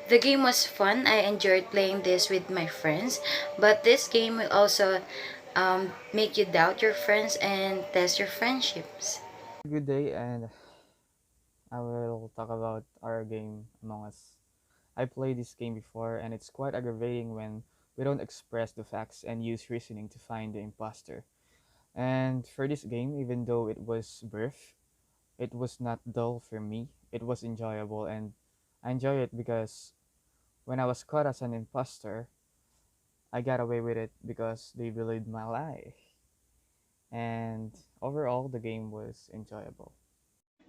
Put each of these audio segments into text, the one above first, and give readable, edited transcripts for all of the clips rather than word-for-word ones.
The game was fun. I enjoyed playing this with my friends, but this game will also make you doubt your friends and test your friendships. Good day, and I will talk about our game Among Us. I played this game before, and it's quite aggravating when we don't express the facts and use reasoning to find the imposter. And for this game, even though it was brief, it was not dull for me. It was enjoyable, and I enjoy it because when I was caught as an imposter, I got away with it because they believed my lie. And overall, the game was enjoyable.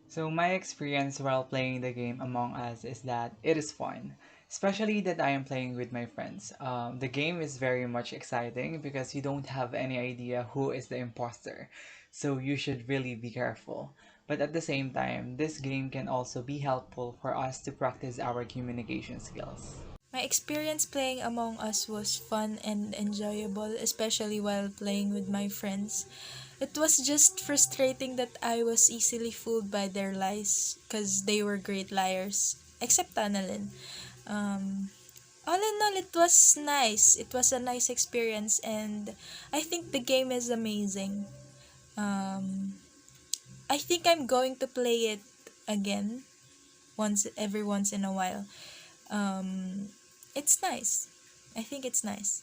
So my experience while playing the game Among Us is that it is fun, especially that I am playing with my friends. The game is very much exciting because you don't have any idea who is the imposter, so you should really be careful. But at the same time, this game can also be helpful for us to practice our communication skills. My experience playing Among Us was fun and enjoyable, especially while playing with my friends. It was just frustrating that I was easily fooled by their lies because they were great liars, except Analyn. Um, all in all, it was nice. It was a nice experience, and I think the game is amazing. Um, I think I'm going to play it again once in a while. Um, it's nice. I think it's nice.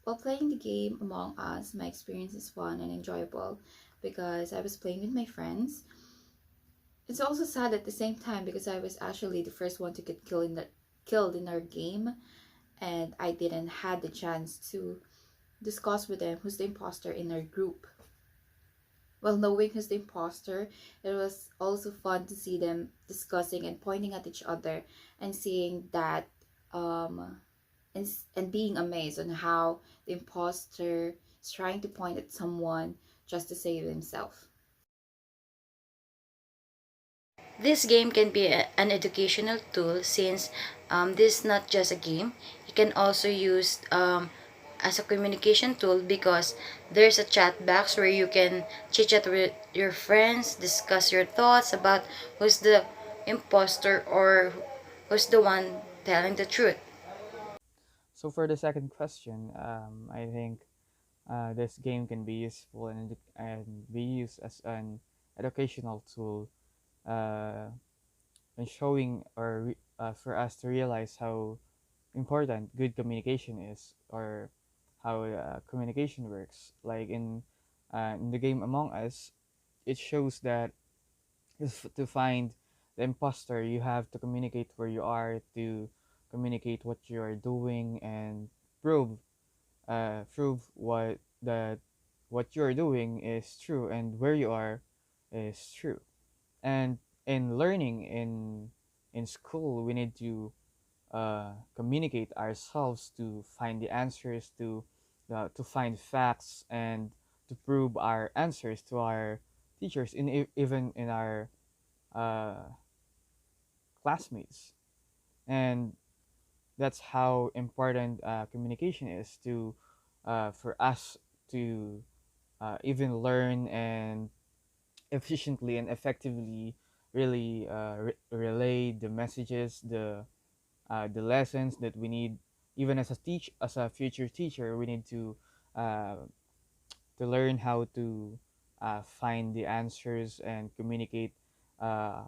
While playing the game Among Us, my experience is fun and enjoyable because I was playing with my friends. It's also sad at the same time because I was actually the first one to get killed in our game, and I didn't had the chance to discuss with them who's the imposter in our group. Well, knowing who's the imposter, it was also fun to see them discussing and pointing at each other and seeing that um and being amazed on how the imposter is trying to point at someone just to save himself. This game can be an educational tool since this is not just a game. You can also use as a communication tool because there's a chat box where you can chit chat with your friends, discuss your thoughts about who's the imposter or who's the one telling the truth. So for the second question, I think this game can be useful and be used as an educational tool uh, in showing for us to realize how important good communication is or how communication works. Like in the game Among Us, it shows that to find the imposter, you have to communicate where you are, to communicate what you are doing, and prove prove what you're doing is true and where you are is true. And in learning in school, we need to communicate ourselves to find the answers, to find facts, and to prove our answers to our teachers, even in our uh, classmates. And that's how important communication is to for us to even learn and efficiently and effectively really relay the messages, the lessons that we need. Even as a future teacher, we need uh, to learn how to find the answers and communicate uh,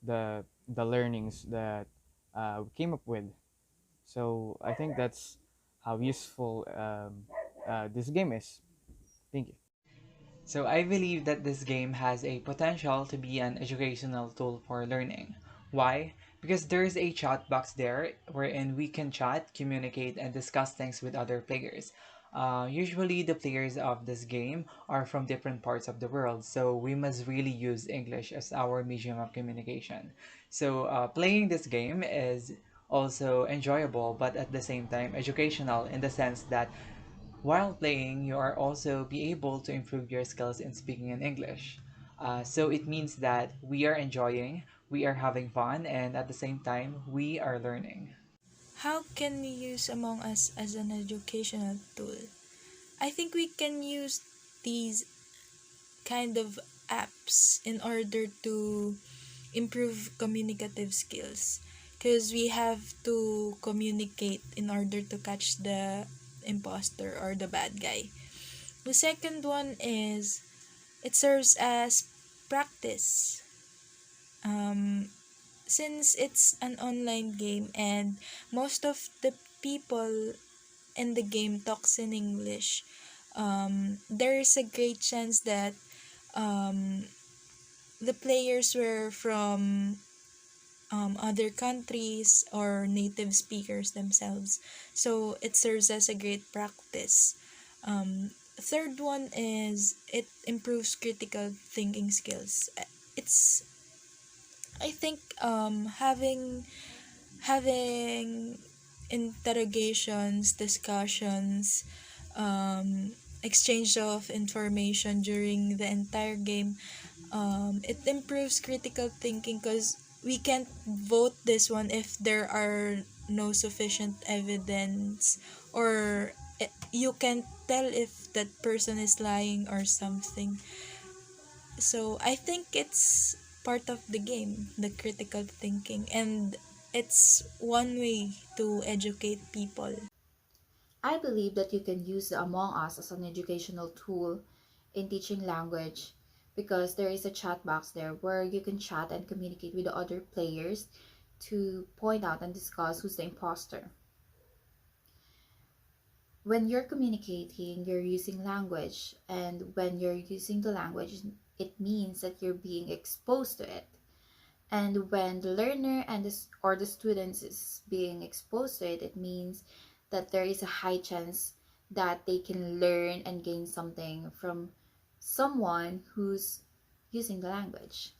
the learnings that we came up with. So I think that's how useful this game is. Thank you. So I believe that this game has a potential to be an educational tool for learning. Why? Because there's a chat box there wherein we can chat, communicate, and discuss things with other players. Usually, the players of this game are from different parts of the world, so we must really use English as our medium of communication. So, playing this game is also enjoyable, but at the same time educational in the sense that while playing, you are also be able to improve your skills in speaking in English. So it means that we are enjoying, we are having fun, and at the same time, we are learning. How can we use Among Us as an educational tool? I think we can use these kind of apps in order to improve communicative skills. because we have to communicate in order to catch the imposter or the bad guy. The second one is it serves as practice. Um, since it's an online game and most of the people in the game talks in English, there is a great chance that um, the players were from other countries or native speakers themselves. So it serves as a great practice. Third one is it improves critical thinking skills. It's I think having interrogations, discussions, exchange of information during the entire game, it improves critical thinking because we can't vote this one if there are no sufficient evidence, or you can tell if that person is lying or something. So I think it's part of the game, the critical thinking, and it's one way to educate people. I believe that you can use the Among Us as an educational tool in teaching language because there is a chat box there where you can chat and communicate with the other players to point out and discuss who's the imposter. When you're communicating, you're using language, and when you're using the language, it means that you're being exposed to it. And when the learner and the students is being exposed to it, it means that there is a high chance that they can learn and gain something from someone who's using the language.